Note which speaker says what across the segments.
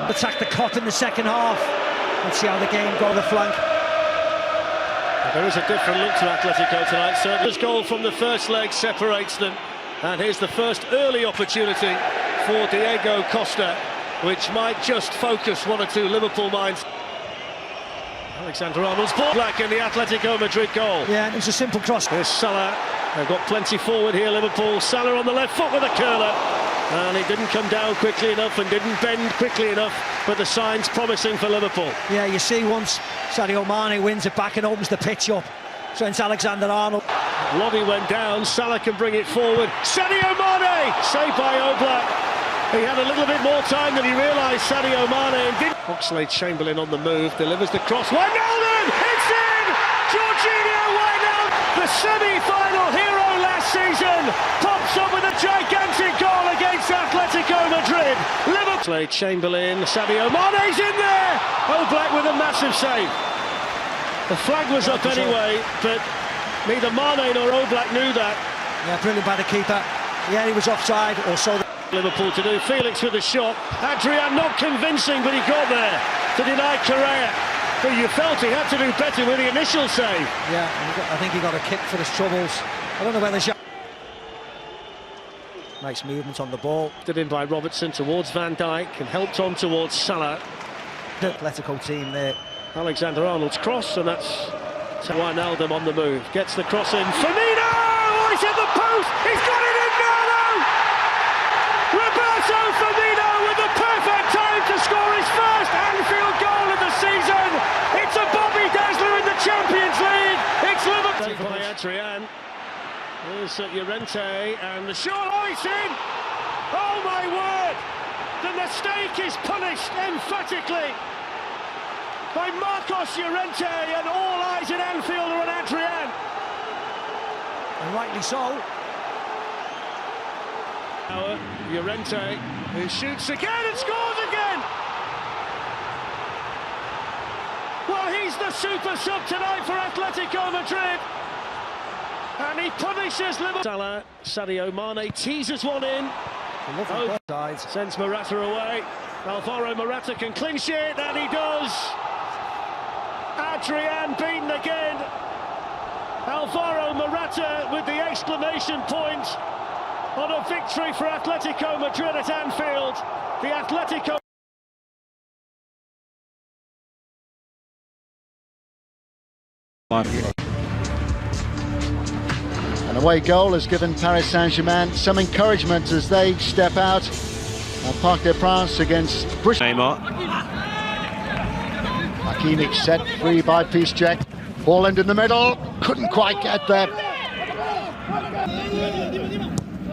Speaker 1: Attack the Cot in the second half. Let's see how the game goes. The flank.
Speaker 2: There is a different look to Atletico tonight. Certainly, this goal from the first leg separates them, and here's the first early opportunity for Diego Costa, which might just focus one or two Liverpool minds. Alexander-Arnold's ball back in the Atletico Madrid goal.
Speaker 1: Yeah, and it was a simple cross.
Speaker 2: Here's Salah. They've got plenty forward here, Liverpool. Salah on the left foot with a curler. And he didn't come down quickly enough and didn't bend quickly enough, but the sign's promising for Liverpool.
Speaker 1: Yeah, you see once Sadio Mane wins it back and opens the pitch up. Trent Alexander-Arnold.
Speaker 2: Lobby went down, Salah can bring it forward. Sadio Mane! Saved by Oblak. He had a little bit more time than he realised, Sadio Mane. Oxlade-Chamberlain on the move, delivers the cross. Wijnaldum! It's in! Jorginho Wijnaldum, the semi-final hero last season, pops up with a gigantic goal against Atletico Madrid. Oxlade-Chamberlain, Sadio Mane's in there! Oblak with a massive save. The flag was up anyway, but neither Mane nor Oblak knew that.
Speaker 1: Yeah, brilliant by the keeper. Yeah, he was offside, or so.
Speaker 2: Liverpool to do. Felix with a shot. Adrian not convincing, but he got there to deny Correa. But you felt he had to do better with the initial save.
Speaker 1: Yeah, I think he got a kick for his troubles. I don't know whether... Nice movement on the ball.
Speaker 2: Put in by Robertson towards Van Dijk and helped on towards Salah.
Speaker 1: The Atletico team there.
Speaker 2: Alexander-Arnold's cross, and that's Wijnaldum on the move. Gets the cross in. Firmino! Oh, he's hit the post! He's got it in now, though! Roberto Firmino with the perfect time to score his first Anfield goal of the season. It's a Bobby Dazzler in the Champions League. It's Liverpool by Adrian. There's Llorente and the shot. Oh, it's in! Oh my word! The mistake is punished emphatically by Marcos Llorente, and all eyes in Anfield are on Adrian.
Speaker 1: And rightly so.
Speaker 2: Llorente, who shoots again and scores again! Well, he's the super sub tonight for Atletico Madrid. And he punishes Liverpool. Salah, Sadio Mane teases one in. Sends Morata away. Alvaro Morata can clinch it, and he does. Adrian beaten again. Alvaro Morata with the exclamation point on a victory for Atletico Madrid at Anfield. The Atletico...
Speaker 3: An away goal has given Paris Saint-Germain some encouragement as they step out at Parc des Princes against Bristol.
Speaker 4: Neymar.
Speaker 3: Hakimi set free by Piszczek. Haaland in the middle, couldn't quite get there.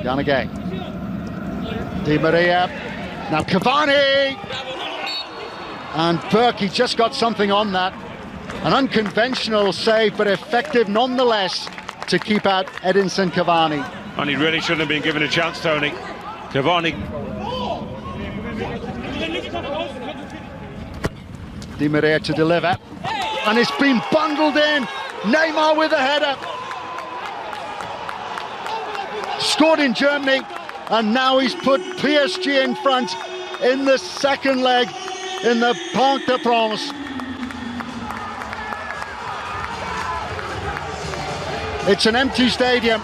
Speaker 3: Down again. Di Maria, now Cavani! And Berkey just got something on that. An unconventional save, but effective nonetheless to keep out Edinson Cavani.
Speaker 4: And he really shouldn't have been given a chance, Tony. Cavani.
Speaker 3: Di Maria to deliver. And it's been bundled in. Neymar with a header. Scored in Germany, and now he's put PSG in front in the second leg in the Parc des Princes. It's an empty stadium,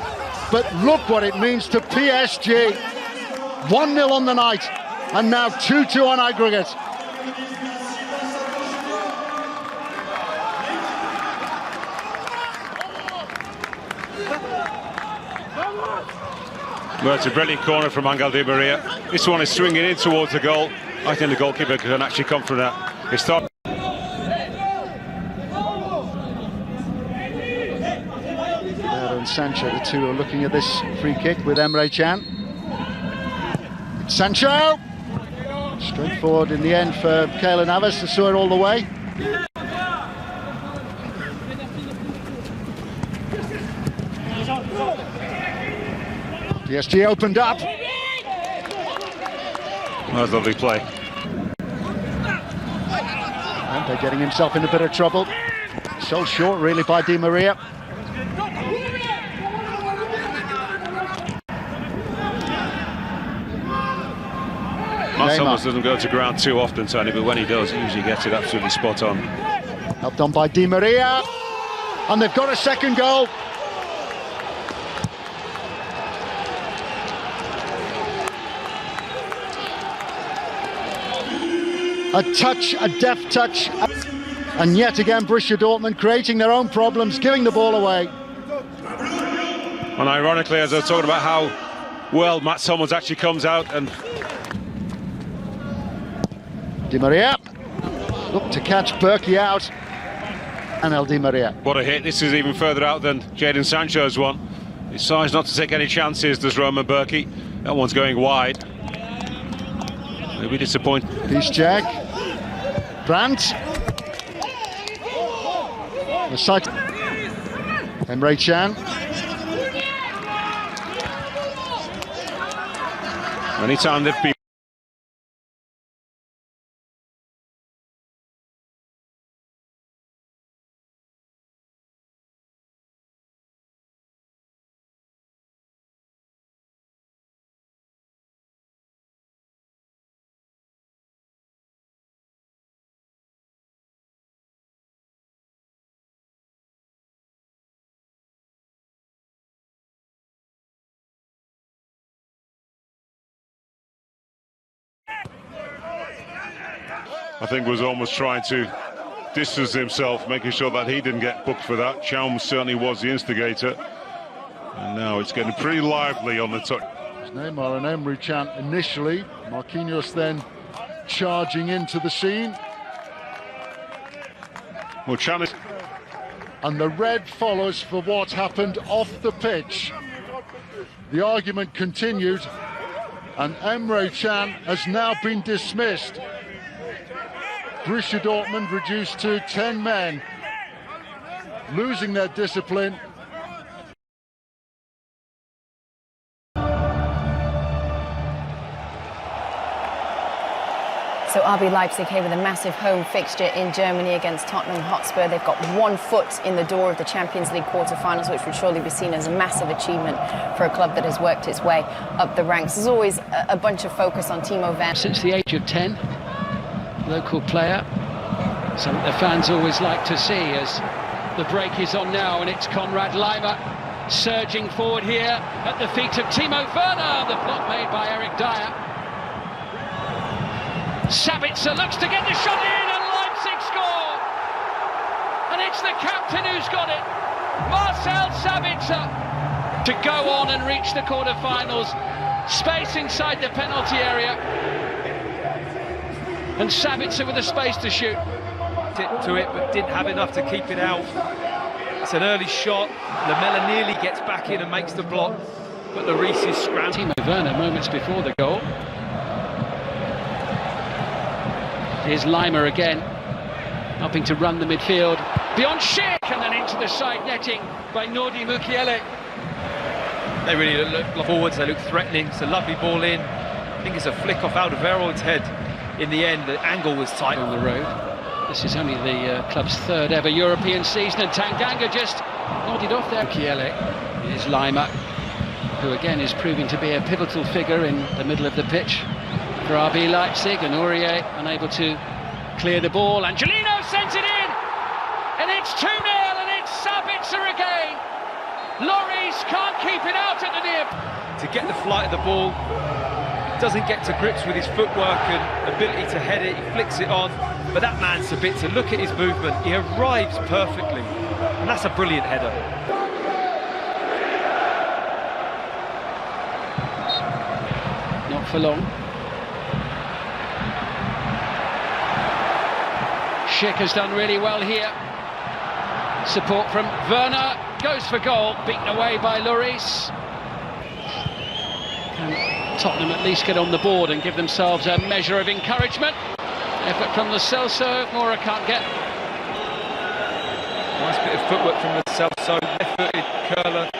Speaker 3: but look what it means to PSG. 1-0 on the night, and now 2-2 on aggregate.
Speaker 4: Well, it's a brilliant corner from Angel Di Maria. This one is swinging in towards the goal. I think the goalkeeper can actually come from that. It's thought.
Speaker 3: And Sancho, the two are looking at this free kick with Emre Can. Sancho! Straight forward in the end for Keylor Navas, who saw it all the way. PSG opened up.
Speaker 4: That was a lovely play.
Speaker 3: And they're getting himself in a bit of trouble. So short, really, by Di Maria.
Speaker 4: Thomas doesn't go to ground too often, Tony, but when he does, he usually gets it absolutely spot on.
Speaker 3: Helped on by Di Maria, and they've got a second goal. A touch, a deft touch, and yet again Borussia Dortmund creating their own problems, giving the ball away.
Speaker 4: And ironically, as I was talking about how well Mats Hummels actually comes out and...
Speaker 3: Di Maria, look to catch Berkey out, and El Di Maria.
Speaker 4: What a hit, this is even further out than Jadon Sancho's one. He decides not to take any chances, does Roman Berkey. That one's going wide. He'll be disappointed.
Speaker 3: Piszczek, Brandt, the side, Emre Can.
Speaker 4: Anytime they've been I think was almost trying to distance himself, making sure that he didn't get booked for that. Chaum certainly was the instigator. And now it's getting pretty lively on the touch.
Speaker 3: Neymar and Emre Can initially, Marquinhos then charging into the scene.
Speaker 4: Well, Can is...
Speaker 3: And the red follows for what happened off the pitch. The argument continued, and Emre Can has now been dismissed. Borussia Dortmund reduced to 10 men, losing their discipline.
Speaker 5: So RB Leipzig here with a massive home fixture in Germany against Tottenham Hotspur. They've got 1 foot in the door of the Champions League quarter-finals, which would surely be seen as a massive achievement for a club that has worked its way up the ranks. There's always a bunch of focus on Timo Werner.
Speaker 6: Since the age of 10, local player, something the fans always like to see as the break is on now, and it's Konrad Laimer surging forward here at the feet of Timo Werner. The block made by Eric Dyer. Sabitzer looks to get the shot in, and Leipzig score! And it's the captain who's got it, Marcel Sabitzer, to go on and reach the quarter-finals. Space inside the penalty area, and Sabitzer with the space to shoot.
Speaker 7: To it, but didn't have enough to keep it out. It's an early shot. Lamela nearly gets back in and makes the block, but Lloris is scrambling.
Speaker 6: Timo Werner moments before the goal. Here's Laimer again, helping to run the midfield. Beyond Schick, and then into the side netting by Nordi Mukiele.
Speaker 7: They really look forwards, they look threatening. It's a lovely ball in. I think it's a flick off Alderweireld's head in the end. The angle was tight.
Speaker 6: On the road. This is only the club's 3rd ever European season, and Tanganga just nodded off there. Mukiele. Here's Laimer, who again is proving to be a pivotal figure in the middle of the pitch for RB Leipzig, and Aurier unable to clear the ball. Angelino sends it in, and it's 2-0, and it's Sabitzer again. Lloris can't keep it out at the near.
Speaker 7: To get the flight of the ball, doesn't get to grips with his footwork and ability to head it. He flicks it on, but that man Sabitzer, look at his movement. He arrives perfectly, and that's a brilliant header.
Speaker 6: Not for long. Schick has done really well here. Support from Werner, goes for goal, beaten away by Lloris. Can Tottenham at least get on the board and give themselves a measure of encouragement? Effort from Lo Celso, Mora can't get.
Speaker 7: Nice bit of footwork from Lo Celso, left-footed curler.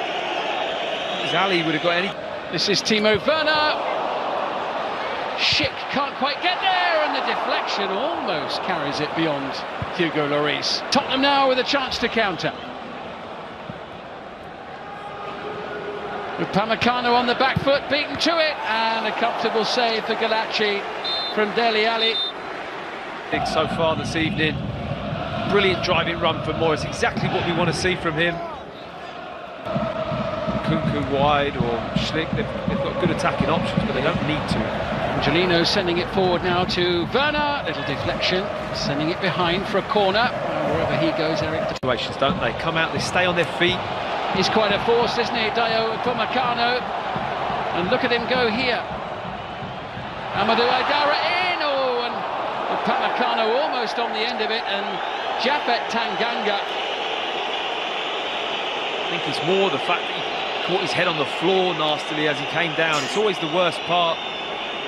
Speaker 7: Ali would have got any.
Speaker 6: This is Timo Werner. Schick can't quite get there, and the deflection almost carries it beyond Hugo Lloris. Tottenham now with a chance to counter. Upamecano on the back foot, beaten to it, and a comfortable save for Galacci. from Dele Alli.
Speaker 7: So far this evening, brilliant driving run for Morris, exactly what we want to see from him. Kunku wide or Schlick, they've got good attacking options, but they don't need to.
Speaker 6: Angelino sending it forward now to Werner, little deflection, sending it behind for a corner. Wherever he goes, Eric.
Speaker 7: Situations, don't they? Come out, they stay on their feet.
Speaker 6: He's quite a force, isn't he, Dayo Upamecano? And look at him go here. Amadou Aidara in, oh, and Upamecano almost on the end of it, and Japhet Tanganga.
Speaker 7: I think it's more the fact that he caught his head on the floor nastily as he came down. It's always the worst part.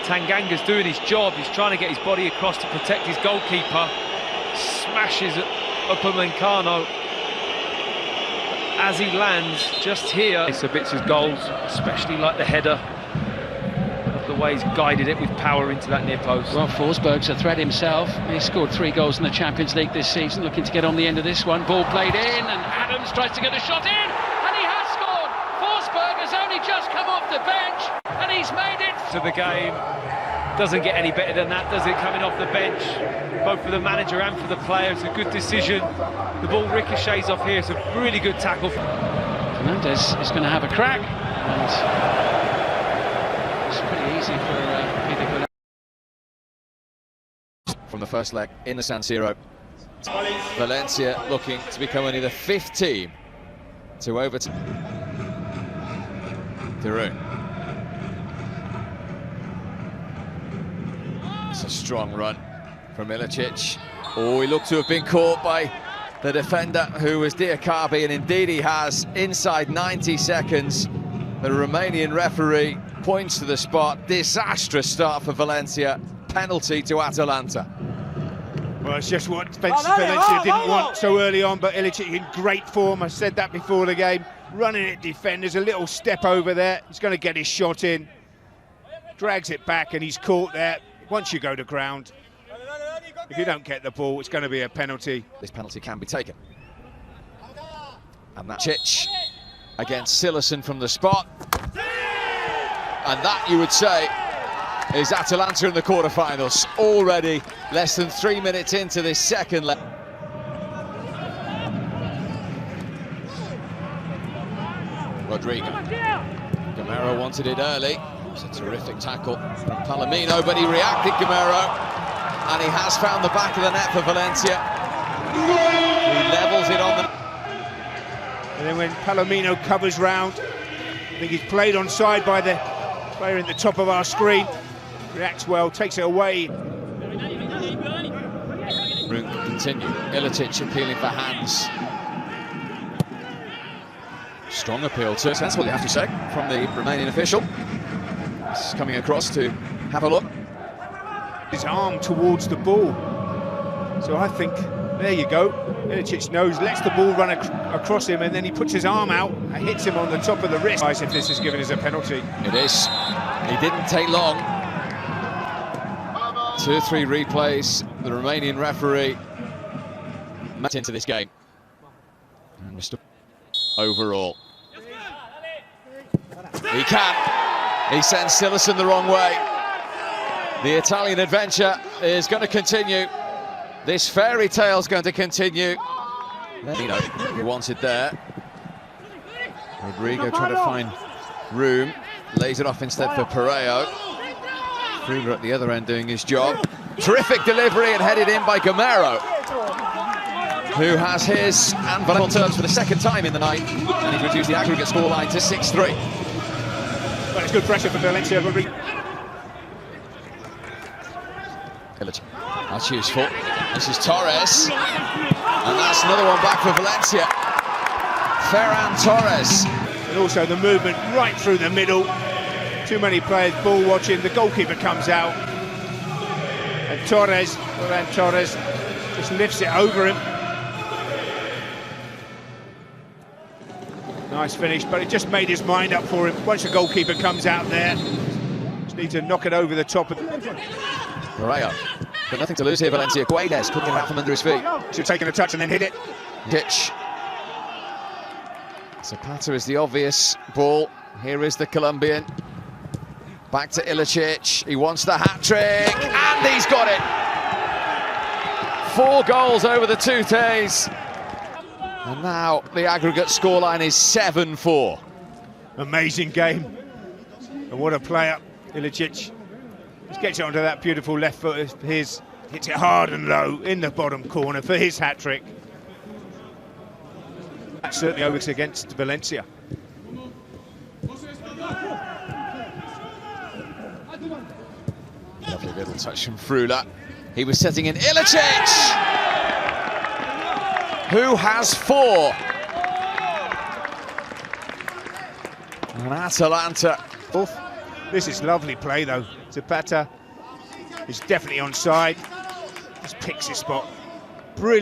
Speaker 7: Tanganga's doing his job. He's trying to get his body across to protect his goalkeeper. Smashes Upamecano as he lands just here. It's his goals, especially like the header. The way he's guided it with power into that near post.
Speaker 6: Well, Forsberg's a threat himself. He scored 3 goals in the Champions League this season, looking to get on the end of this one. Ball played in, and Adams tries to get a shot in, and he has scored! Forsberg has only just come off the bench, and he's made it!
Speaker 7: To the game. Doesn't get any better than that, does it, coming off the bench? Both for the manager and for the player, it's a good decision. The ball ricochets off here, it's a really good tackle.
Speaker 6: Fernandes is going to have a crack, and it's pretty easy for Peter.
Speaker 8: From the first leg in the San Siro. Valencia looking to become only the 5th team to overtake Derun. It's a strong run from Ilicic. Oh, he looked to have been caught by the defender, who was Diakabi, and indeed he has. Inside 90 seconds, the Romanian referee points to the spot. Disastrous start for Valencia. Penalty to Atalanta.
Speaker 9: Well, it's just what Valencia didn't want so early on, but Ilicic in great form. I said that before the game. Running at defenders, a little step over there. He's going to get his shot in. Drags it back, and he's caught there. Once you go to ground, if you don't get the ball, it's going to be a penalty.
Speaker 8: This penalty can be taken. And that's Chich against Silerson from the spot. And that, you would say, is Atalanta in the quarterfinals. Already less than 3 minutes into this second leg. Rodrigo. Gamero wanted it early. It's a terrific tackle from Palomino, but he reacted, Gamero, and he has found the back of the net for Valencia. He levels it on the...
Speaker 9: And then when Palomino covers round, I think he's played onside by the player in the top of our screen. Reacts well, takes it away.
Speaker 8: Room to continue. Ilicic appealing for hands. Strong appeal too. That's what you have to say from the Romanian official. He's coming across to have a look.
Speaker 9: His arm towards the ball. So I think, there you go. Ilicic knows, lets the ball run across him, and then he puts his arm out and hits him on the top of the wrist. If this is given as a penalty.
Speaker 8: It is. He didn't take long. 2 or 3 replays. The Romanian referee met into this game. And Mr. Overall. He can. He sends Silerson the wrong way. The Italian adventure is going to continue. This fairy tale is going to continue. He wants it there. Rodrigo trying to find room. Lays it off instead for Pareo. Kruger at the other end doing his job. Terrific delivery and headed in by Gamero, who has his and on terms for the 2nd time in the night, and he's reduced the aggregate scoreline to 6-3.
Speaker 9: Well, it's good pressure for Valencia.
Speaker 8: Ilicic. That's useful. This is Torres, and that's another one back for Valencia. Ferran Torres.
Speaker 9: And also the movement right through the middle. Too many players ball watching. The goalkeeper comes out, and Ferran Torres just lifts it over him. Nice finish, but it just made his mind up for him. Once the goalkeeper comes out there, just need to knock it over the top of the...
Speaker 8: Pareo, got nothing to lose here, Valencia. Guedes couldn't get out from under his feet.
Speaker 9: Should have taken a touch and then hit it.
Speaker 8: Ditch. Zapata is the obvious ball. Here is the Colombian. Back to Ilicic, he wants the hat-trick, and he's got it! 4 goals over the 2 days. And now the aggregate scoreline is 7-4.
Speaker 9: Amazing game. And what a player, Ilicic. Just gets it onto that beautiful left foot of his, hits it hard and low in the bottom corner for his hat-trick. That certainly overs against Valencia.
Speaker 8: Lovely little touch from Frula. He was setting in Ilicic, who has 4. And Atalanta.
Speaker 9: This is lovely play though. Zapata is definitely onside. Just picks his spot. Brilliant.